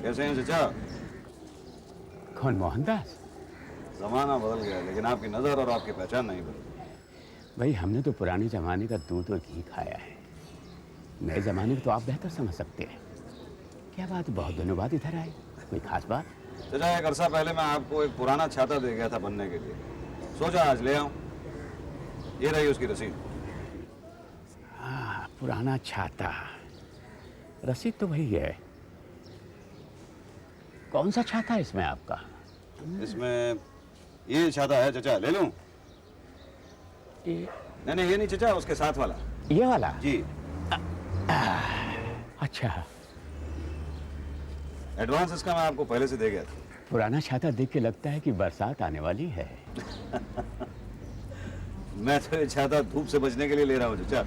कैसे हैं चचा? कौन, मोहनदास? जमाना बदल गया लेकिन आपकी नजर और आपकी पहचान नहीं बदली। भाई हमने तो पुराने जमाने का दूध और घी खाया है, नए जमाने में तो आप बेहतर समझ सकते हैं। क्या बात, बहुत दिनों बाद इधर आए, कोई खास बात? चचा एक अरसा पहले मैं आपको एक पुराना छाता दे गया था बनने के लिए, सोचा आज ले आऊं। ये रही उसकी रसीद। हाँ, पुराना छाता, रसीद तो वही है। कौन सा छाता है इसमें आपका? इसमें ये छाता है चचा, ले लूं? ये नहीं ये नहीं चचा, उसके साथ वाला। ये वाला? जी। अच्छा। एडवांस इसका मैं आपको पहले से दे गया था। पुराना छाता देख के लगता है कि बरसात आने वाली है। मैं तो ये छाता धूप से बचने के लिए ले रहा हूँ चचा।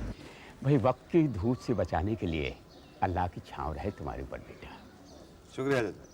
भाई वक्त की धूप से बचाने के लिए अल्लाह की छांव रहे तुम्हारे ऊपर बेटा। शुक्रिया चचा।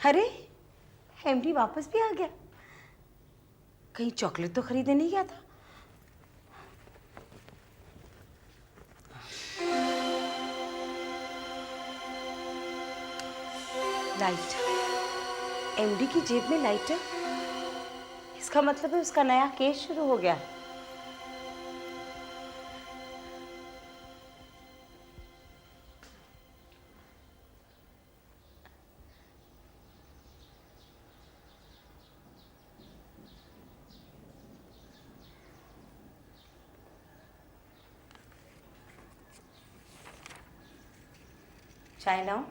अरे एमडी वापस भी आ गया। कहीं चॉकलेट तो खरीदने नहीं गया था? लाइट, एमडी की जेब में लाइटर। इसका मतलब है उसका नया केस शुरू हो गया। चाय लाऊं?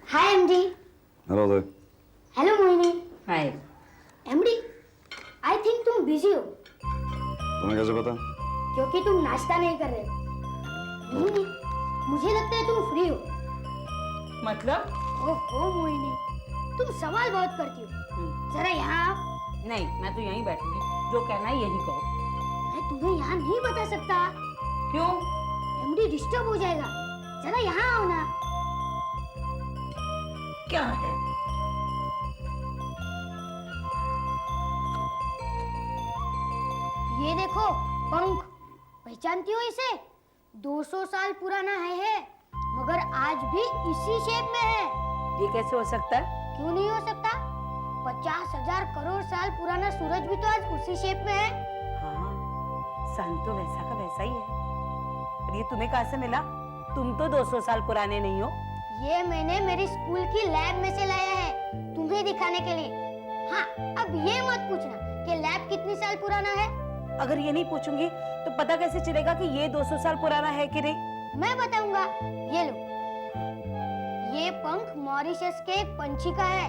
Hi MD. Hello Uday. Hello Mohini. Hi. MD, I think तुम बिजी हो तुम्हें कैसे पता? क्योंकि तुम नाश्ता नहीं कर रहे हो। मोहिनी, मुझे लगता है तुम फ्री हो। मतलब? ओहो मोहिनी, तुम सवाल बहुत करती हो। जरा यहाँ आओ। नहीं, मैं तो यहीं बैठूंगी, जो कहना है यही कहो। मैं तुम्हें यहाँ नहीं बता सकता। क्यों? एमडी डिस्टर्ब हो जाएगा। जरा यहाँ आओ ना। क्या है? ये देखो पंख, पहचानती हो इसे? 200 साल पुराना है मगर आज भी इसी शेप में है। ये कैसे हो सकता है? क्यों नहीं हो सकता? 50,000 करोड़ साल पुराना सूरज भी तो आज उसी शेप में है। हाँ, सन तो वैसा का वैसा ही है। पर ये तुम्हें कहाँ से मिला? तुम तो 200 साल पुराने नहीं हो। ये मैंने मेरी स्कूल की लैब में से लाया है तुम्हें दिखाने के लिए। हाँ, अब ये मत पूछना कि लैब कितनी साल पुराना है। अगर ये नहीं पूछूंगी तो पता कैसे चलेगा कि ये 200 साल पुराना है कि नहीं? मैं बताऊंगा। ये लो, ये पंख मॉरिशस के एक पंछी का है।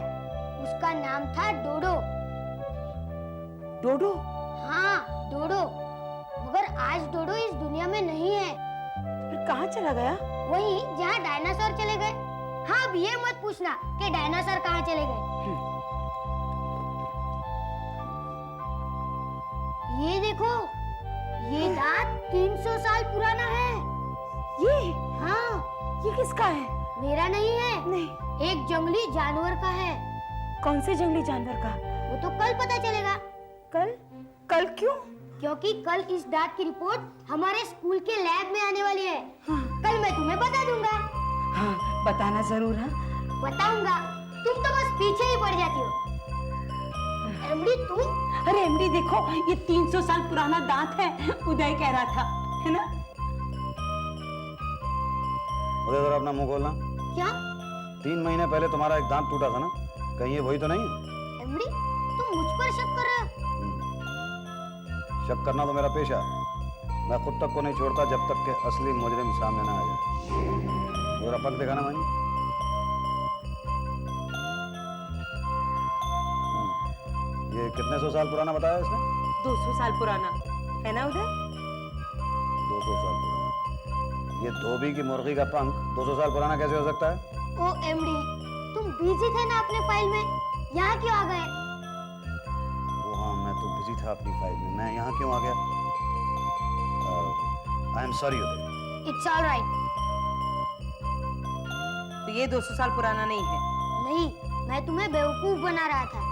उसका नाम था डोडो। डोडो? हाँ, डोडो। मगर आज डोडो इस दुनिया में नहीं है। फिर कहाँ चला गया? वहीं जहाँ डायनासोर चले गए। हाँ, अब ये मत पूछना कि डायनासोर कहाँ चले गए। ये देखो, ये दांत 300 साल पुराना है। ये? हाँ, ये किसका है? मेरा नहीं है। नहीं। एक जंगली जानवर का है। कौन से जंगली जानवर का? वो तो कल पता चलेगा। कल? कल क्यों? क्योंकि कल इस दांत की रिपोर्ट हमारे स्कूल के लैब में आने वाली है। हाँ। कल मैं तुम्हें बता दूंगा। हाँ, बताना जरूर। हाँ, बताऊंगा। तुम तो बस पीछे ही पड़ जाती हो। एमडी तुम? अरे एमडी देखो, ये 300 साल पुराना दांत है। उदय कह रहा था, है ना? उदय जरा अपना मुंह खोलना। क्या? 3 महीने पहले तुम्हारा एक दांत टूटा था ना, कहीं ये वही तो नहीं? एमडी, तुम मुझ पर शक कर रहे हो? शक करना तो मेरा पेशा है। मैं खुद तक को नहीं छोड़ता जब तक कि असली मुजरिम सामने ना आ जाए। जरा पंख दिखाना मानी। ये कितने 100 साल पुराना बताया इसने? 200 साल पुराना है ना उदय? 200 साल पुराना। ये धोबी की मुर्गी का पंख 200 साल पुराना कैसे हो सकता है? ओ एमडी, तुम बिजी थे ना अपने फाइल में, यहाँ क्यों आ गए? वो हाँ, मैं तो बिजी था अपनी फाइल में। मैं यहाँ क्यों आ गया? I am sorry Uday. It's all right. तो ये 200 साल पुराना नहीं है? नहीं, मैं तुम्हें बेवकूफ बना रहा था।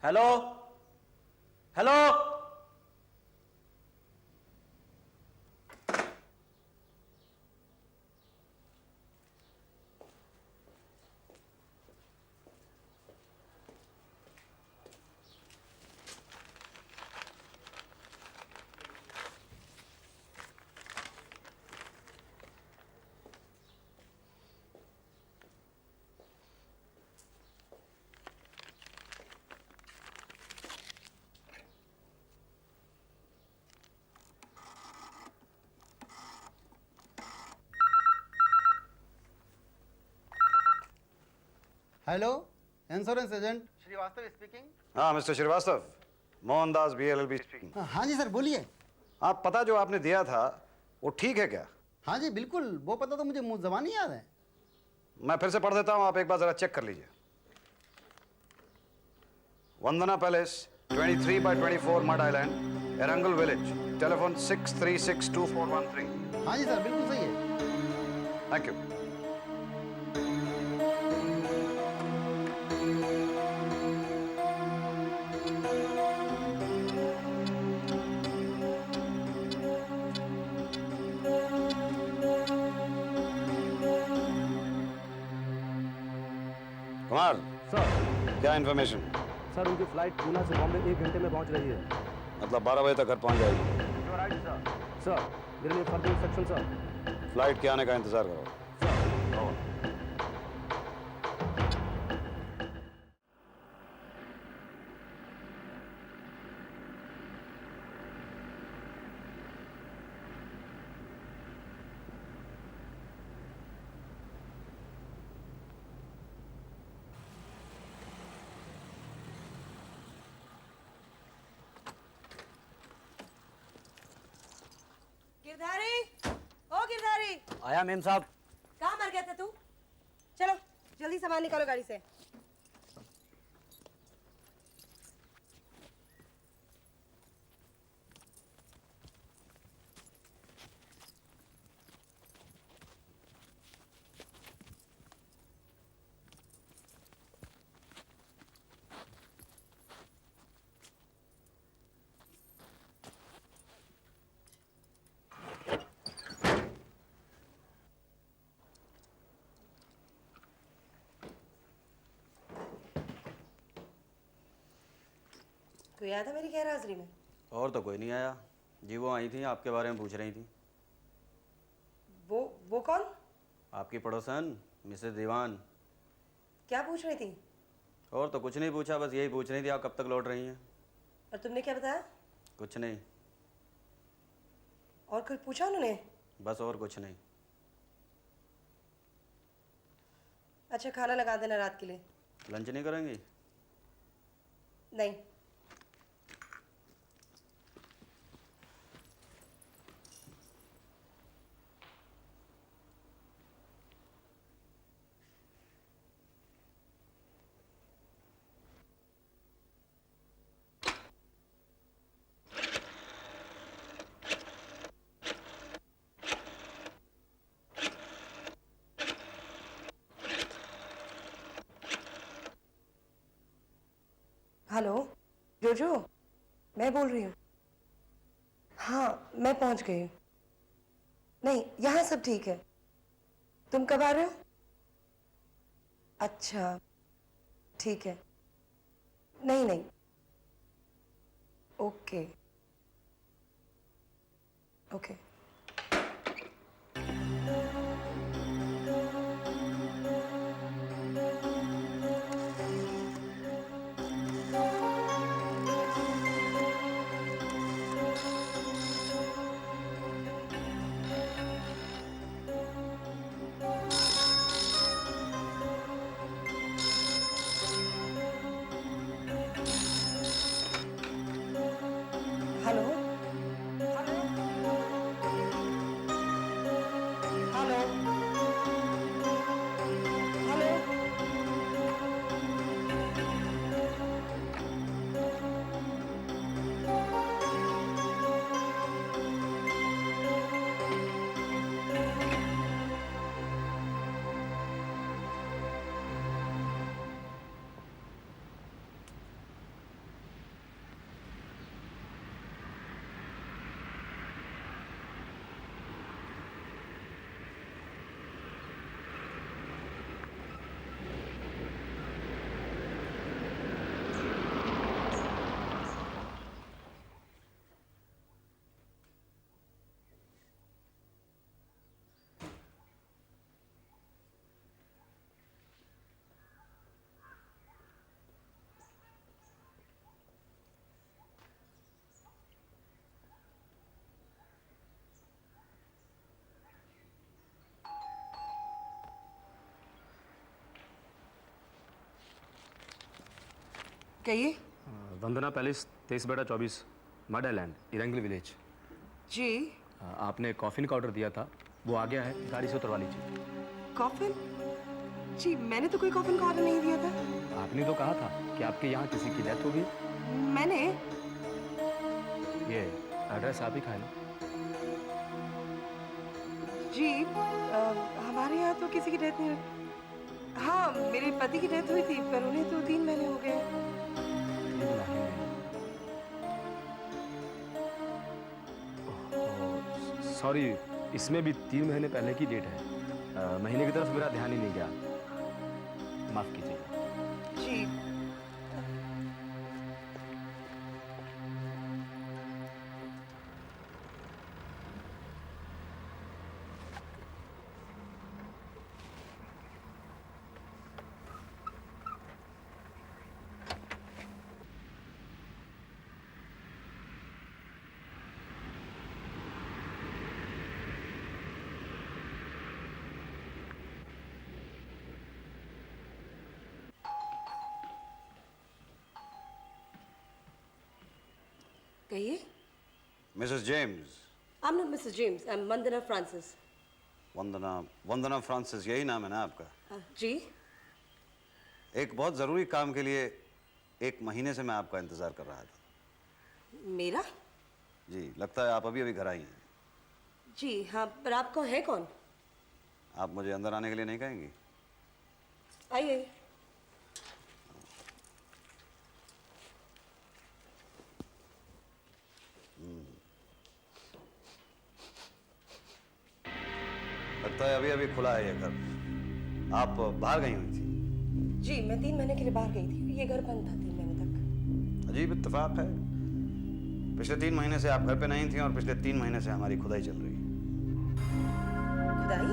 Hello hello. Hello, insurance agent Srivastava speaking. हाँ mister Srivastava, Mohandas BLLB speaking. हाँ जी सर, बोलिए। आप पता जो आपने दिया था वो ठीक है क्या? हाँ जी बिल्कुल, वो पता तो मुझे मुंह ज़बानी याद है। मैं फिर से पढ़ देता हूँ, आप एक बार जरा चेक कर लीजिए। Vandana palace 23/24 mud island, Erangal village, telephone 63624113। हाँ जी सर, बिल्कुल सही है। Thank you. कुमार सर क्या इन्फॉर्मेशन? सर उनकी फ्लाइट पूना से बॉम्बे 1 घंटे में पहुंच रही है। मतलब 12 बजे तक घर पहुंच जाएगी। You right sir. सर मेरे लिए फर्दर इंस्ट्रक्शन सर। फ्लाइट के आने का इंतजार करो। गिरधारी, ओ गिरधारी, आया मेम साहब। कहाँ मर गया था तू? चलो जल्दी सामान निकालो गाड़ी से। कोई आया था मेरी गैर हाजिरी में? और तो कोई नहीं आया जी, वो आई थी आपके बारे में पूछ रही थी। वो कौन? आपकी पड़ोसन मिसेस दीवान। क्या पूछ रही थी? और तो कुछ नहीं पूछा, बस यही पूछ रही थी आप कब तक लौट रही हैं। और तुमने क्या बताया? कुछ नहीं। और कुछ पूछा उन्होंने? बस और कुछ नहीं। अच्छा खाना लगा देना रात के लिए। लंच नहीं करेंगी? नहीं। हेलो जोजो, मैं बोल रही हूँ। हाँ मैं पहुँच गई हूँ। नहीं यहाँ सब ठीक है। तुम कब आ रहे हो? अच्छा ठीक है। नहीं नहीं, ओके ओके। हेलो कहिए। वंदना palace 23/24 mud island Erangel village. जी। आपने कॉफिन का ऑर्डर दिया था, वो आ गया है, गाड़ी से उतरवा लीजिए। कॉफिन? जी मैंने तो कोई कॉफिन का ऑर्डर नहीं दिया था। आपने तो कहा था कि आपके यहाँ किसी की डेथ हो गई। मैंने? ये एड्रेस आप ही खाए लो। जी हमारे यहाँ तो किसी की डेथ नहीं हुई। हाँ मेरे पति की डेथ हुई थी, पर उन्हें तो 3 महीने हो गए। 3 महीने? सॉरी, इसमें भी 3 महीने पहले की डेट है। महीने की तरफ मेरा ध्यान ही नहीं गया, माफ कीजिएगा। जी कहिए। Mrs James. I'm not Mrs. James, I'm Vandana Francis. Vandana Francis, यही नाम है ना आपका? जी। एक बहुत ज़रूरी काम के लिए 1 महीने से मैं आपका इंतज़ार कर रहा था। मेरा? जी, लगता है आप अभी अभी घर आई हैं। जी हाँ, पर आपको है कौन? आप मुझे अंदर आने के लिए नहीं कहेंगी? आइए। लगता है अभी अभी खुला है ये घर। आप बाहर गई हुई थी? जी मैं 3 महीने के लिए बाहर गई थी, ये घर बंद था 3 महीने तक। अजीब इत्तेफाक है, पिछले 3 महीने से आप घर पे नहीं थी और पिछले 3 महीने से हमारी खुदाई चल रही है। खुदाई?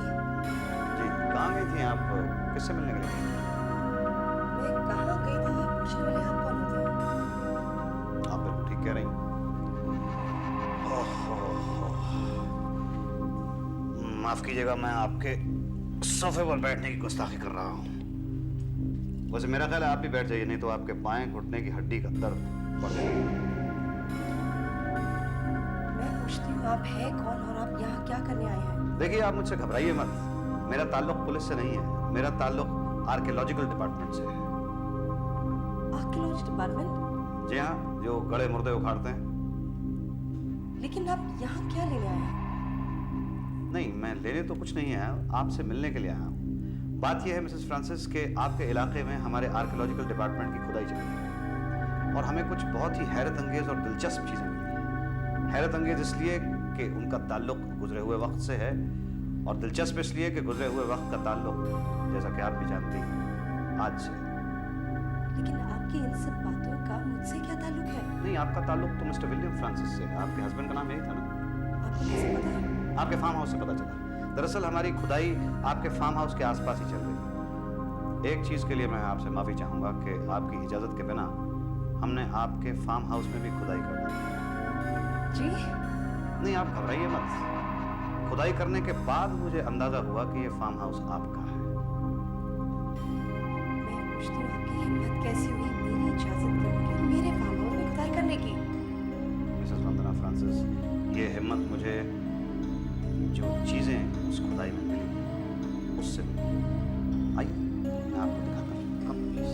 जी, कहाँ गई थी आप? किससे मिलने के लिए? मैं कहाँ गई थी पूछने वाले आप कौन होते हैं? आप बिल्कुल ठीक कह रही हैं। माफ कीजिएगा, मैं आपके सोफे पर बैठने की गुस्ताखी कर रहा हूँ। वैसे मेरा ख्याल है आप भी बैठ जाइए, नहीं तो आपके पाएं घुटने की हड्डी का दर्द बढ़ जाएगा। मैं पूछती हूँ आप हैं कौन और आप यहाँ क्या करने आए हैं? देखिए, आप मुझसे घबराइए मत। मेरा ताल्लुक पुलिस से नहीं है, मेरा ताल्लुक आर्कियोलॉजिकल डिपार्टमेंट से है। Archaeology department? जी हाँ, जो गड़े मुर्दे उखाड़ते हैं। लेकिन आप यहाँ क्या लेने आए हैं? नहीं, मैं लेने तो कुछ नहीं आया, आपसे मिलने के लिए आया हूँ। बात यह है मिसेस फ्रांसिस के आपके इलाके में हमारे आर्कियोलॉजिकल डिपार्टमेंट की खुदाई चल रही है और हमें कुछ बहुत ही हैरत अंगेज और दिलचस्प चीज़ें मिली। हैरत अंगेज इसलिए कि उनका ताल्लुक गुजरे हुए वक्त से है और दिलचस्प इसलिए कि गुजरे हुए वक्त का ताल्लुक, जैसा कि आप भी जानती हैं, आज से। लेकिन आपकी इन सब बातों का मुझसे क्या ताल्लुक है? नहीं, आपका ताल्लुक तो मिस्टर विलियम फ्रांसिस से है। आपके हस्बैंड का नाम यही था ना? आपको कैसे पता है? आपके फार्म हाउस से पता चला। दरअसल हमारी खुदाई आपके फार्म हाउस के आसपास ही चल रही है। एक चीज़ के लिए मैं आपसे माफ़ी चाहूँगा कि आपकी इजाज़त के बिना हमने आपके फार्म हाउस में भी खुदाई कर दी। जी? नहीं, आप घबराइए मत। खुदाई करने के बाद मुझे अंदाज़ा हुआ कि ये फार्म हाउस आपका है। मैं पूछती हूँ आपकी हिम्मत कैसी हुई मेरी इजाज़त के बगैर मेरे फार्म हाउस में खुदाई करने की? मिसेस वंदना फ्रांसिस, ये हिम्मत मुझे जो चीज़ें उस खुदाई में मिली उससे मिली। आइए, मैं आपको दिखाता हूँ। Come please.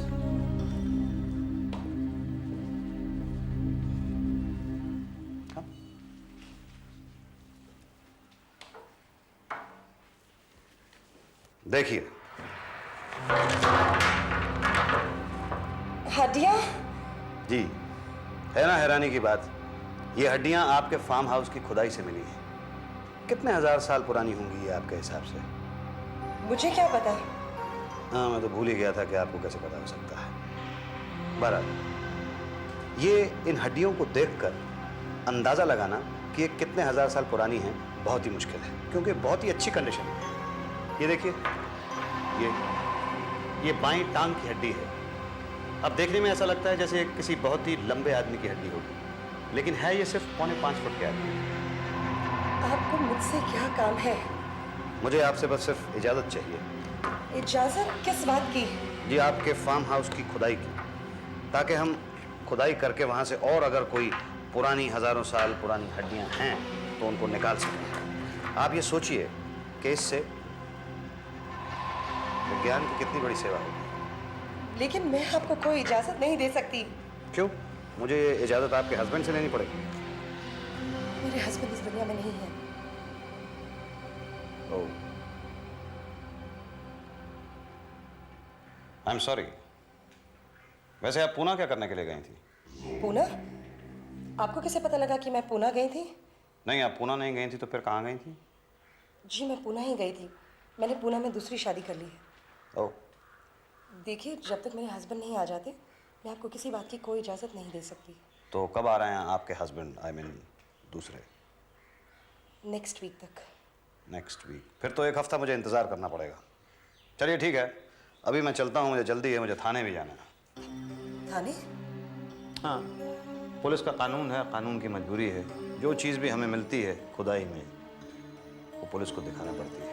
देखिए, हड्डियाँ? जी, है ना हैरानी की बात। ये हड्डियां आपके फार्म हाउस की खुदाई से मिली हैं। कितने 1000 साल पुरानी होंगी ये आपके हिसाब से? मुझे क्या पता? हाँ, मैं तो भूल ही गया था कि आपको कैसे पता हो सकता है। बहरहाल, ये इन हड्डियों को देखकर अंदाज़ा लगाना कि ये कितने 1000 साल पुरानी हैं बहुत ही मुश्किल है, क्योंकि बहुत ही अच्छी कंडीशन में है। ये देखिए, ये बाईं टांग की हड्डी है। अब देखने में ऐसा लगता है जैसे किसी बहुत ही लंबे आदमी की हड्डी होगी, लेकिन है ये सिर्फ 4.5 फुट के आदमी। आपको मुझसे क्या काम है? मुझे आपसे बस सिर्फ इजाज़त चाहिए। इजाज़त किस बात की? जी, आपके फार्म हाउस की खुदाई की, ताकि हम खुदाई करके वहाँ से और अगर कोई पुरानी हज़ारों साल पुरानी हड्डियाँ हैं तो उनको निकाल सकें। आप ये सोचिए कि इससे विज्ञान की कितनी बड़ी सेवा होगी। लेकिन मैं आपको कोई इजाजत नहीं दे सकती। क्यों? मुझे ये इजाज़त आपके हस्बैंड से लेनी पड़ेगी। मेरे हस्बैंड इस दुनिया में नहीं है। ओह, आई एम सॉरी। वैसे आप पूना क्या करने के लिए गई थी? पूना? आपको कैसे पता लगा कि मैं पूना गई थी? नहीं, आप पूना नहीं गई थी तो फिर कहाँ गई थी? जी मैं पूना ही गई थी। मैंने पूना में दूसरी शादी कर ली है। ओह, देखिए, जब तक मेरे हस्बैंड नहीं आ जाते मैं आपको किसी बात की कोई इजाज़त नहीं दे सकती। तो कब आ रहे हैं आपके हस्बैंड? आई मीन दूसरे? नेक्स्ट वीक तक। Next week? फिर तो एक हफ्ता मुझे इंतज़ार करना पड़ेगा। चलिए ठीक है, अभी मैं चलता हूँ, मुझे जल्दी है, मुझे थाने भी जाना है। थाने? हाँ, पुलिस का कानून है, कानून की मजबूरी है। जो चीज़ भी हमें मिलती है खुदाई में वो पुलिस को दिखाना पड़ती है।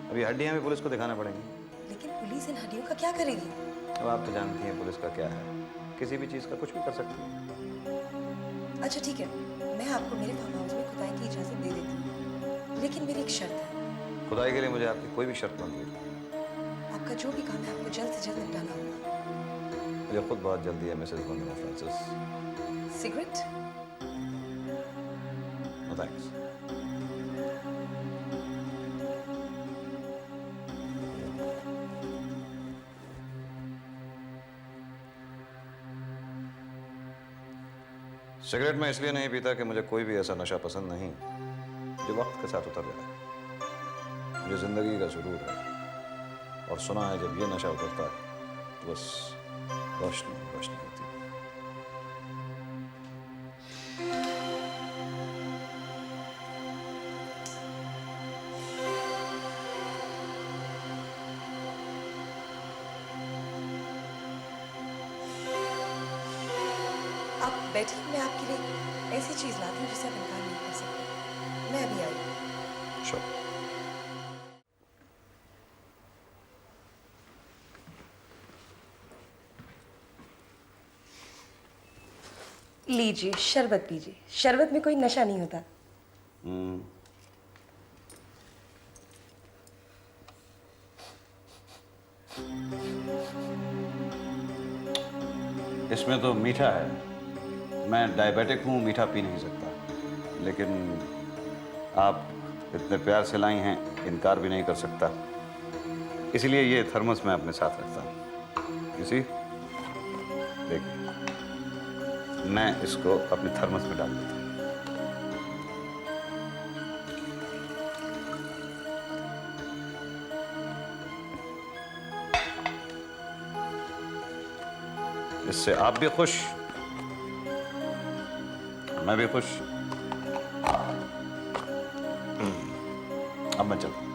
अभी हड्डियाँ भी पुलिस को दिखाना पड़ेंगी। लेकिन पुलिस इन हड्डियों का क्या करेगी? अब आप तो जानती हैं पुलिस का क्या है, किसी भी चीज़ का कुछ भी कर सकती है। अच्छा ठीक है, मैं आपको मेरे फार्म हाउस में खुदाई की इजाज़त दे देती हूँ, लेकिन मेरी एक शर्त है। खुदाई के लिए मुझे आपकी कोई भी शर्त मंजूर है। आपका जो भी काम है आपको जल्द से जल्द निपटाना होगा। मुझे खुद बहुत जल्दी है missus Vandana Francis. Cigarette? No thanks. Cigarette मैं इसलिए नहीं पीता कि मुझे कोई भी ऐसा नशा पसंद नहीं जो वक्त के साथ उतर जाए। मुझे जिंदगी का सुरूर है, और सुना है जब ये नशा उतरता है तो बस रोशनी रोशनी होती है। आप बैठिए, मैं आपके लिए ऐसी चीज़ लाती हूँ जिसे आप इनकार नहीं कर सकते। मैं अभी आई। Sure. लीजिए शरबत पीजिए। शरबत में कोई नशा नहीं होता। इसमें तो मीठा है। मैं डायबिटिक हूँ, मीठा पी नहीं सकता, लेकिन आप इतने प्यार से लाई हैं, इनकार भी नहीं कर सकता। इसीलिए ये थर्मस मैं अपने साथ रखता हूँ। इसी देखिए, मैं इसको अपने थर्मस में डाल देता हूँ। इससे आप भी खुश, मैं भी खुश। अब मैं चलता हूं।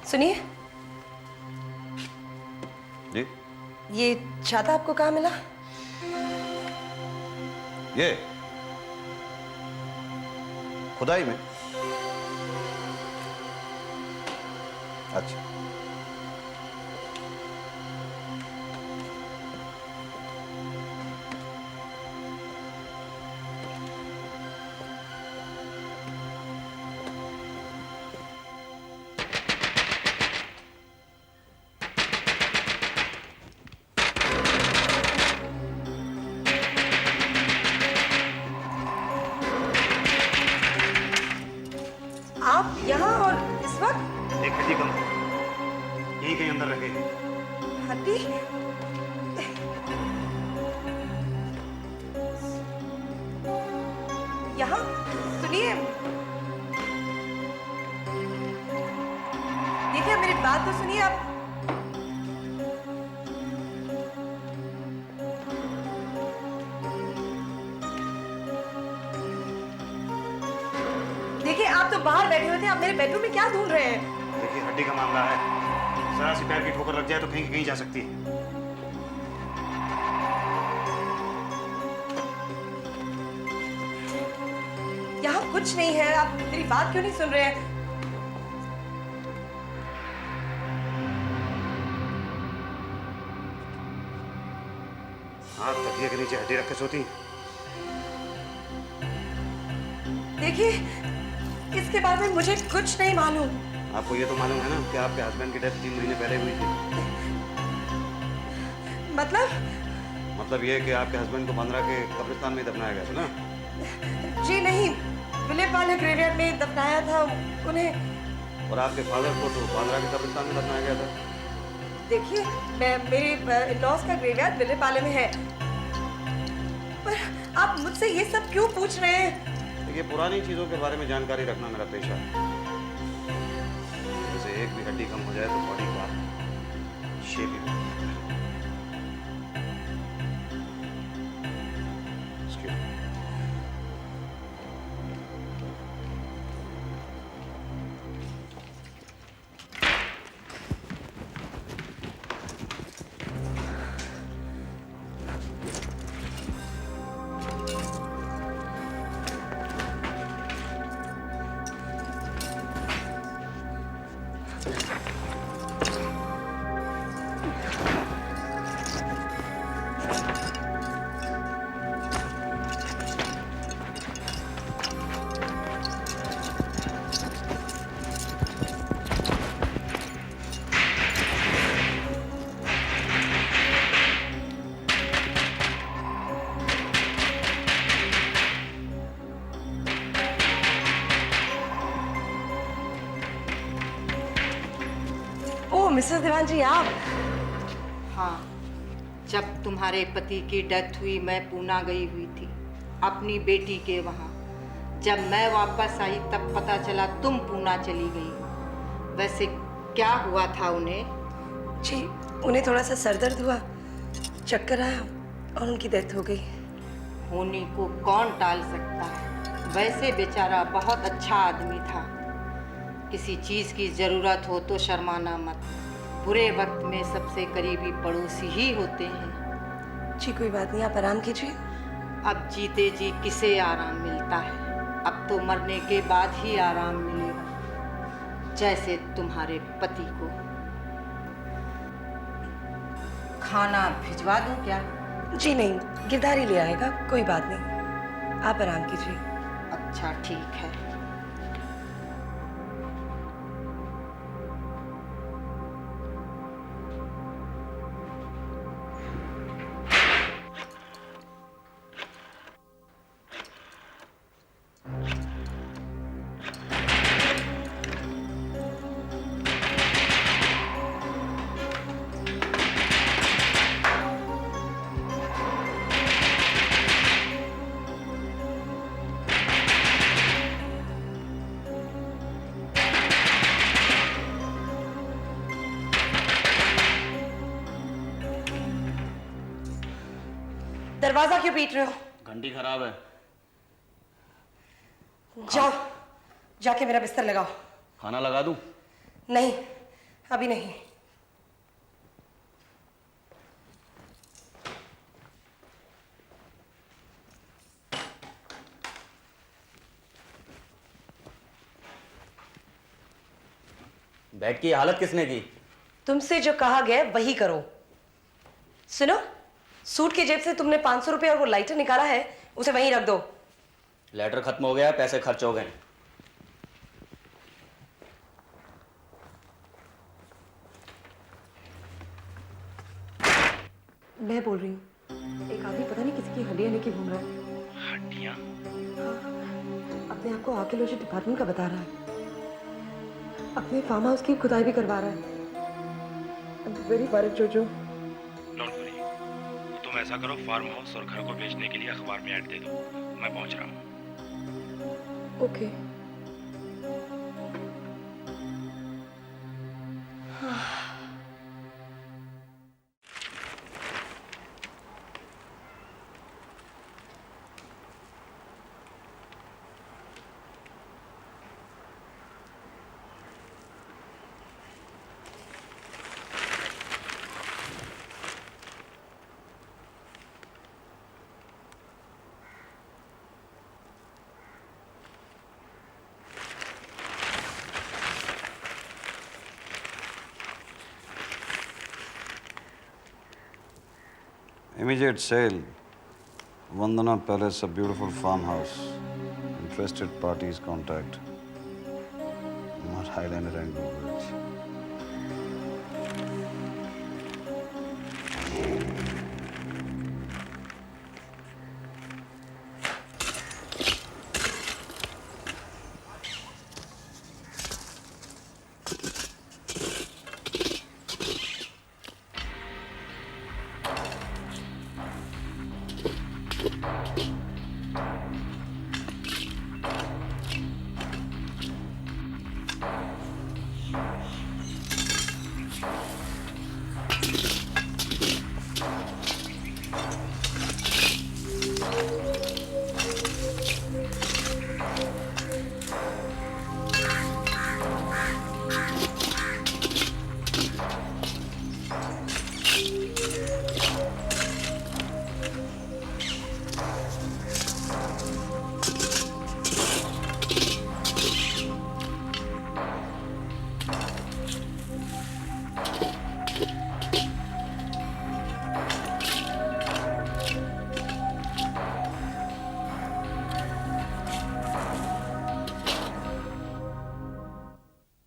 सुनिए, जी, ये छाता आपको कहाँ मिला? ये खुदाई में। अच्छा, आप यहाँ और इस वक्त? एक हड्डी कम यहीं कहीं अंदर रखे। हड्डी? यहाँ? सुनिए, देखिए मेरी बात तो सुनिए आप। देखिए आप तो बाहर बैठे हुए थे, आप मेरे बेडरूम में क्या ढूंढ रहे हैं? देखिए, हड्डी का मामला है, जरा सी पैर की ठोकर लग जाए तो कहीं की कहीं जा सकती है। कुछ नहीं है। आप मेरी बात क्यों नहीं सुन रहे हैं? हाँ, तकिए के नीचे हड्डी रख के सोती। देखिए, इसके बारे में मुझे कुछ नहीं मालूम। आपको ये तो मालूम है ना कि आपके हस्बैंड की डेथ 3 महीने पहले हुई थी। मतलब ये कि आपके हस्बैंड को बांद्रा के कब्रिस्तान में दफनाया गया था ना? जी नहीं, विलेप वाले ग्रेवयार्ड में दफनाया था उन्हें। और आपके फादर को तो बांद्रा के कब्रिस्तान में दफनाया गया था। देखिए, मेरे इन-लॉज का ग्रेवयार्ड विलेप वाले में है। पर आप मुझसे ये सब क्यों पूछ रहे हैं? देखिए, पुरानी चीजों के बारे में जानकारी रखना मेरा पेशा है। जैसे एक भी हड्डी कम हो जाए तो बॉडी का शेप ही बदल जाता है। Excuse me. ओह मिसेस देवान जी, आप? हाँ, जब तुम्हारे पति की डेथ हुई मैं पूना गई हुई थी अपनी बेटी के वहाँ। जब मैं वापस आई तब पता चला तुम पूना चली गई। वैसे क्या हुआ था उन्हें? जी, उन्हें थोड़ा सा सर दर्द हुआ, चक्कर आया और उनकी डेथ हो गई। होने को कौन टाल सकता है? वैसे बेचारा बहुत अच्छा आदमी था। किसी चीज़ की ज़रूरत हो तो शर्माना मत। बुरे वक्त में सबसे करीबी पड़ोसी ही होते हैं। जी कोई बात नहीं, आप आराम कीजिए। अब जीते जी किसे आराम मिलता है? अब तो मरने के बाद ही आराम मिलेगा, जैसे तुम्हारे पति को। खाना भिजवा दूं क्या? जी नहीं, गिरधारी ले आएगा, कोई बात नहीं, आप आराम कीजिए। अच्छा ठीक है। दरवाजा क्यों पीट रहे हो? घंटी खराब है। जाओ, जाके मेरा बिस्तर लगाओ। खाना लगा दूं? नहीं, अभी नहीं। बेड की हालत किसने की? तुमसे जो कहा गया वही करो। सुनो, सूट की जेब से तुमने 500 रुपए और वो लाइटर निकाला है, उसे वहीं रख दो। लेटर खत्म हो गया, पैसे खर्च हो गए। मैं बोल रही हूँ, एक आदमी पता नहीं किसी की हड्डियां लेके घूम रहा है। हड्डियां? अपने आप को आर्कियोलॉजी डिपार्टमेंट का बता रहा है। अपने फार्म हाउस की खुदाई भी करवा रहा है। वेरी वरीड जोजो। डोंट वरी, तुम ऐसा करो, फार्म हाउस और घर को बेचने के लिए अखबार में ऐड दे दो। मैं पहुंच रहा हूँ। Okay. Immediate sale. Vandana Palace, a beautiful farmhouse. Interested parties contact. Not Highlander and Bridge.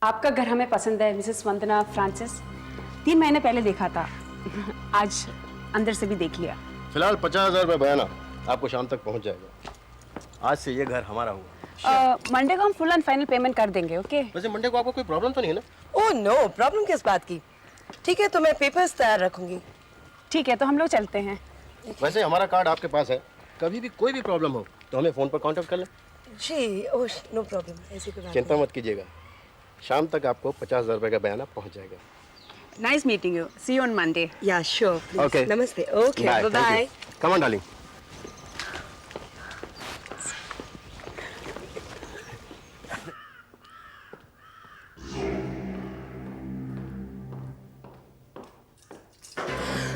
आपका घर हमें पसंद है मिसेस वंदना फ्रांसिस। 3 महीने पहले देखा था, आज अंदर से भी देख लिया। फिलहाल 50,000 रुपये बयाना आपको शाम तक पहुंच जाएगा। आज से ये घर हमारा हुआ। मंडे को हम फुल एंड फाइनल पेमेंट कर देंगे। ओके? वैसे मंडे को आपको कोई प्रॉब्लम तो नहीं है ना? ओह नो, प्रॉब्लम किस बात की? ठीक है, तो मैं पेपर्स तैयार रखूंगी। ठीक है, तो हम लोग चलते हैं। वैसे हमारा कार्ड आपके पास है, कभी भी कोई भी प्रॉब्लम हो तो हमें फ़ोन पर कांटेक्ट कर लें। जी, ओह नो प्रॉब्लम, ऐसी कोई बात चिंता मत कीजिएगा, शाम तक आपको 50,000 रुपये का बयाना पहुंच जाएगा। Nice meeting you. See you on Monday. Yeah sure. Okay, नमस्ते। Okay, bye bye. Come on darling.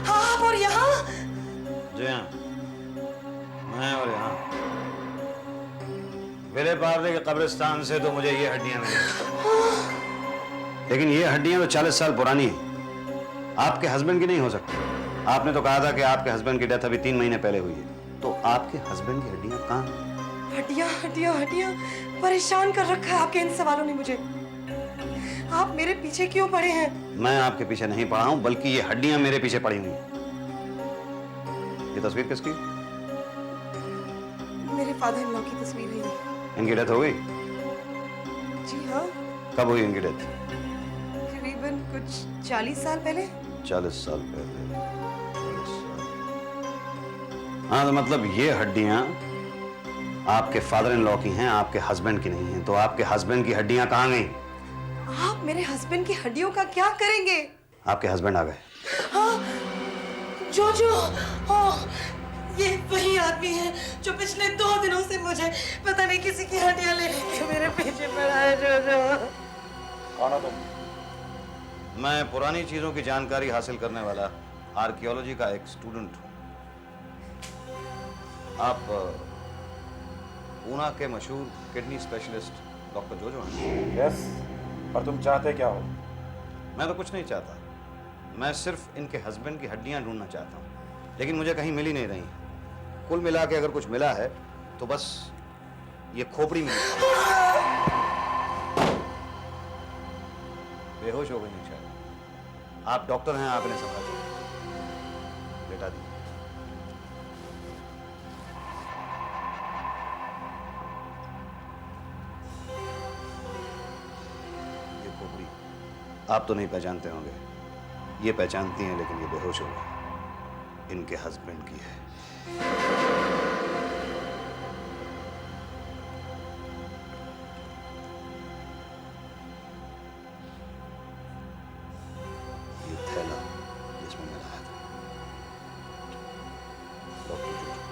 हाँ, और यहाँ? जी हाँ, मैं और यहाँ विले पार्ले के कब्रिस्तान से तो मुझे ये हड्डियां मिली, लेकिन ये हड्डियां तो 40 साल पुरानी हैं। आपके हस्बैंड की नहीं हो सकती। आपने तो कहा था कि आपके हस्बैंड की डेथ अभी 3 महीने पहले हुई है, तो आपके हस्बैंड की हड्डियां कहाँ हैं? हड्डियाँ हड्डियाँ हड्डियाँ, परेशान कर रखा है आपके इन सवालों ने मुझे। आप मेरे पीछे क्यों पड़े हैं? मैं आपके पीछे नहीं पड़ा हूं, बल्कि ये हड्डियां मेरे पीछे पड़ी हुई हैं। ये तस्वीर किसकी? मेरे फादर इन लॉ की तस्वीर है ये। इनकी डेथ हो गई? जी हाँ, कब हुई इनकी डेथ? करीबन कुछ 40 साल पहले। 40 साल पहले। 40 साल। हाँ, तो मतलब ये हड्डियां आपके फादर इन लॉ की हैं, आपके हस्बैंड की नहीं हैं। तो आपके हस्बैंड की हड्डियां कहाँ गईं? आप मेरे हस्बैंड की हड्डियों का क्या करेंगे? आपके हस्बैंड आ गए। हाँ, जोजो, हाँ, ये वही आदमी है जो पिछले 2 दिनों से मुझे पता नहीं किसी की हड्डियां लेने के मेरे पीछे पड़ा है। जोजो, कौन हो तुम? मैं पुरानी चीजों की जानकारी हासिल करने वाला आर्कियोलॉजी का एक स्टूडेंट हूँ। आप पूना के मशहूर किडनी स्पेशलिस्ट डॉक्टर जोजो हैं? यस, पर तुम चाहते क्या हो? मैं तो कुछ नहीं चाहता, मैं सिर्फ इनके हस्बैंड की हड्डियां ढूंढना चाहता हूँ, लेकिन मुझे कहीं मिल ही नहीं रही। कुल मिला के अगर कुछ मिला है तो बस ये खोपड़ी मिली। बेहोश हो गई हैं शायद। आप डॉक्टर हैं, आप इन्हें समझाइए। लेटा दीजिए। ये खोपड़ी आप तो नहीं पहचानते होंगे, ये पहचानती हैं, लेकिन ये बेहोश हो गई। इनके हस्बैंड की है। ये थैला जिसमें मैं लाया था, डॉक्टर जोजो।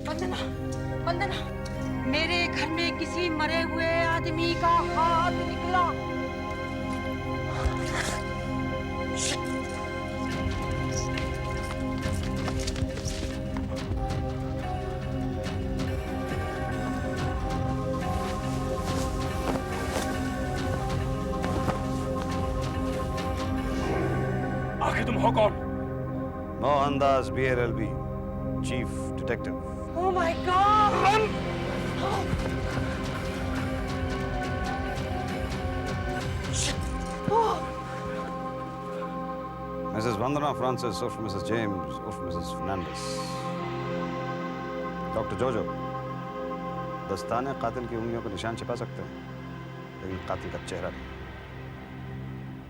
वंदना, वंदना, मेरे घर में किसी मरे हुए आदमी का हाथ निकला। हो कौन? Mohandas BLLB, chief detective. Oh my God! Mrs Vandana Francis उर्फ मिसेस जेम्स उर्फ मिसेस फर्नांडिस। डॉक्टर जोजो, दस्ताने कातिल की उंगलियों को निशान छिपा सकते हैं, लेकिन कातिल का चेहरा नहीं।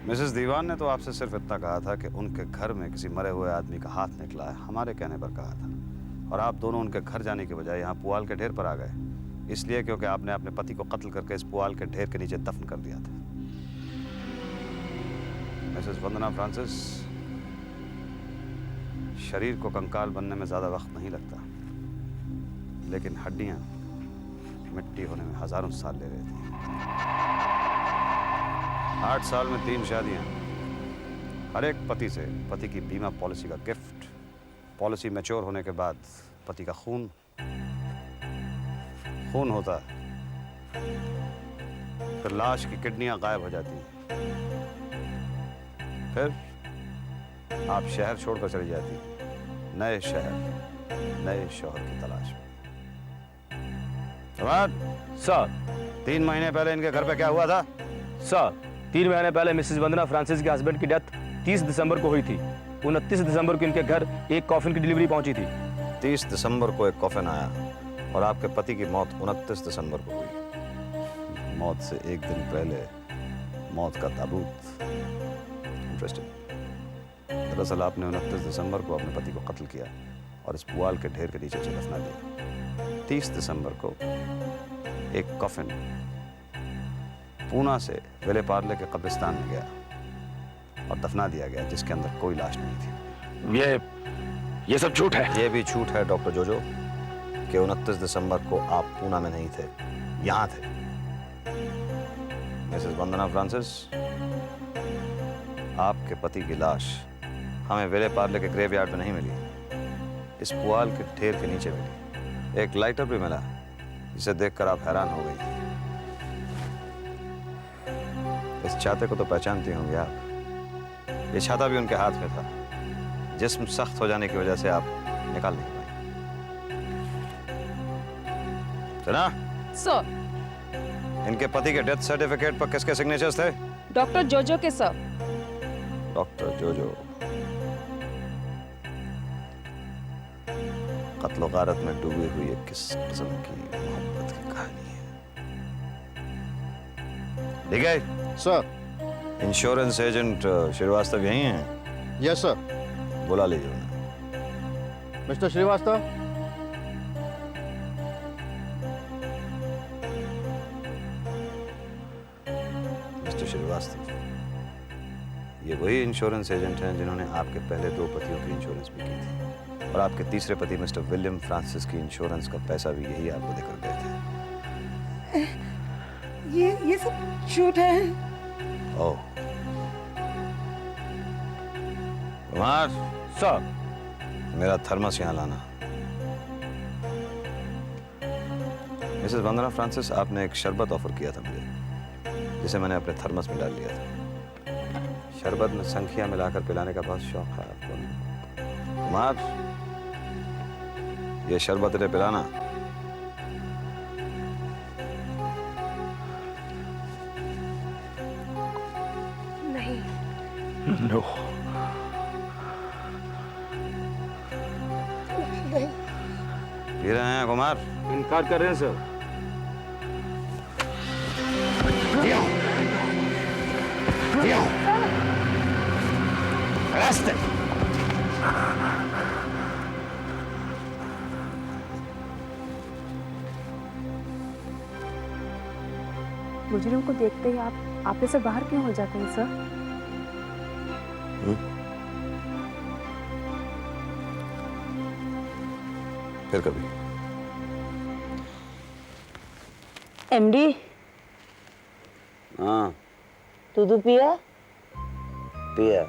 मिसेस दीवान ने तो आपसे सिर्फ इतना कहा था कि उनके घर में किसी मरे हुए आदमी का हाथ निकला है, हमारे कहने पर कहा था। और आप दोनों उनके घर जाने के बजाय यहाँ पुआल के ढेर पर आ गए, इसलिए क्योंकि आपने अपने पति को कत्ल करके इस पुआल के ढेर के नीचे दफन कर दिया था। मिसेस वंदना फ्रांसिस, शरीर को कंकाल बनने में ज्यादा वक्त नहीं लगता, लेकिन हड्डियां मिट्टी होने में हजारों साल ले रही थी। 8 साल में 3 शादियां, हर एक पति से पति की बीमा पॉलिसी का गिफ्ट, पॉलिसी मैच्योर होने के बाद पति का खून होता है, फिर लाश की किडनियां गायब हो जाती हैं, फिर आप शहर छोड़कर चली जाती, नए शहर, नए शौहर की तलाश में। सर, 3 महीने पहले इनके घर पे क्या हुआ था? सर, 3 महीने पहले मिसेस वंदना फ्रांसिस के हस्बैंड की डेथ 30 दिसंबर को हुई थी। 29 दिसंबर को इनके घर एक कॉफिन की डिलीवरी पहुंची थी। 30 दिसंबर को एक कॉफिन आया और आपके पति की मौत 29 दिसंबर को हुई। मौत से एक दिन पहले मौत का ताबूत। इंटरेस्टिंग। दरअसल आपने 29 दिसंबर को अपने पति को कत्ल किया और इस पुआल के ढेर के नीचे दफना दिया। 30 दिसंबर को एक कॉफिन पूना से विले पार्ले के कब्रिस्तान में गया और दफना दिया गया, जिसके अंदर कोई लाश नहीं थी। ये सब झूठ है। ये भी झूठ है डॉक्टर जोजो कि 29 दिसंबर को आप पूना में नहीं थे, यहां थे। मिसेस वंदना फ्रांसिस, आपके पति की लाश हमें विले पार्ले के ग्रेवयार्ड में नहीं मिली, इस पुआल के ढेर के नीचे मिली। एक लाइटर भी मिला, जिसे देखकर आप हैरान हो गई। इस छाते को तो पहचानती होंगी आप, ये छाता भी उनके हाथ में था। जिस्म सख्त हो जाने की वजह से आप निकाल नहीं पाए। सुना? सर, इनके पति के डेथ सर्टिफिकेट पर किसके सिग्नेचर्स थे? डॉक्टर जोजो के सर। डॉक्टर जोजो। कत्ल गारत में डूबी हुई एक किस किस्म की मोहब्बत की कहानी है। ठीक है सर। इंश्योरेंस एजेंट श्रीवास्तव यहीं हैं? Yes sir. बुला लीजिए उन्हें। मिस्टर श्रीवास्तव। मिस्टर श्रीवास्तव, ये वही इंश्योरेंस एजेंट हैं जिन्होंने आपके पहले 2 पतियों की इंश्योरेंस भी की थी, और आपके तीसरे पति मिस्टर विलियम फ्रांसिस की इंश्योरेंस का पैसा भी यही आपको देकर गए थे। ये सब झूठ है। ओह कुमार। सर। मेरा थर्मस यहाँ लाना। मिसेस वंदना फ्रांसिस, आपने एक शरबत ऑफर किया था मुझे, जिसे मैंने अपने थर्मस में डाल लिया था। शरबत में संखिया मिलाकर पिलाने का बहुत शौक है आपको। कुमार, ये शरबत इन्हें पिलाना। नहीं। नो। पी रहे हैं कुमार? इनकार कर रहे हैं सर। मुजरिम को देखते ही आप से बाहर क्यों हो जाते हैं सर? फिर कभी। एमडी, हाँ दूध पिया? पिया।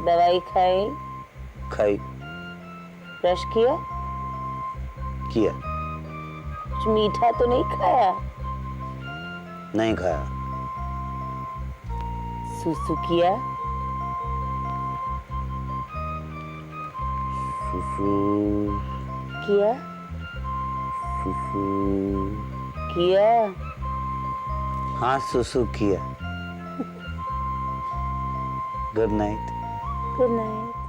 दवाई खाई? खाई। ब्रश किया? किया। कुछ मीठा तो नहीं खाया? नहीं खाया। सुसु किया? सुसु किया, सुसु किया, हाँ सुसु किया। Good night. Good night.